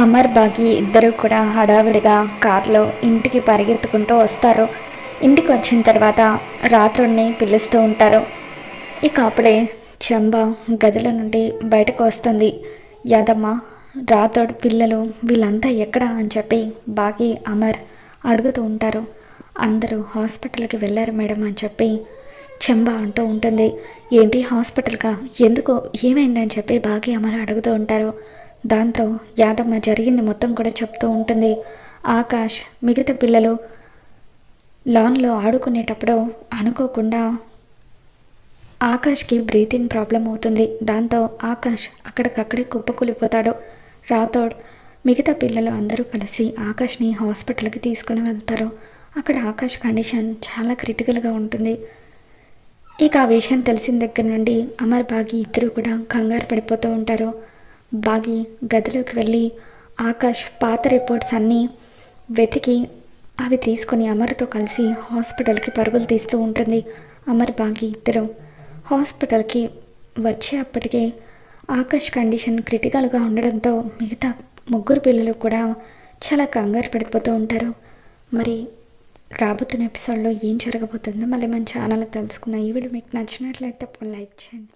అమర్ బాగి ఇద్దరు కూడా హడావిడిగా కార్లో ఇంటికి పరిగెత్తుకుంటూ వస్తారు. ఇంటికి వచ్చిన తర్వాత రాత్రుడిని పిలుస్తూ ఉంటారు. ఇక అప్పుడే చెంబ గదిలో నుండి బయటకు వస్తుంది. యాదమ్మ, రాతోడు, పిల్లలు వీళ్ళంతా ఎక్కడా అని చెప్పి బాగి అమర్ అడుగుతూ ఉంటారు. అందరూ హాస్పిటల్కి వెళ్ళారు మేడం అని చెప్పి చెంబ అంటూ ఉంటుంది. ఏంటి హాస్పిటల్గా, ఎందుకు, ఏమైందని చెప్పి బాగి అమర్ అడుగుతూ ఉంటారు. దాంతో యాదమ్మ జరిగింది మొత్తం కూడా చెప్తూ ఉంటుంది. ఆకాష్ మిగతా పిల్లలు లాన్లో ఆడుకునేటప్పుడు అనుకోకుండా ఆకాష్కి బ్రీతింగ్ ప్రాబ్లం అవుతుంది. దాంతో ఆకాష్ అక్కడికక్కడే కుప్పకూలిపోతాడు. రాథోడ్ మిగతా పిల్లలు అందరూ కలిసి ఆకాష్ని హాస్పిటల్కి తీసుకుని వెళ్తారు. అక్కడ ఆకాష్ కండిషన్ చాలా క్రిటికల్గా ఉంటుంది. ఇక ఆ విషయం తెలిసిన దగ్గర నుండి అమర్ బాగి ఇద్దరు కూడా కంగారు పడిపోతూ ఉంటారు. బాగి గదిలోకి వెళ్ళి ఆకాష్ పాత రిపోర్ట్స్ అన్నీ వెతికి అవి తీసుకొని అమర్తో కలిసి హాస్పిటల్కి పరుగులు తీస్తూ ఉంటుంది. అమర్ బాగి ఇద్దరు హాస్పిటల్కి వచ్చేప్పటికే ఆకాష్ కండిషన్ క్రిటికల్గా ఉండడంతో మిగతా ముగ్గురు పిల్లలు కూడా చాలా కంగారు పడిపోతూ ఉంటారు. మరి రాబోతున్న ఎపిసోడ్లో ఏం జరగబోతుందో మళ్ళీ మన ఛానల్ తెలుసుకుందాం. ఈ వీడియో మీకు నచ్చినట్లయితే లైక్ చేయండి.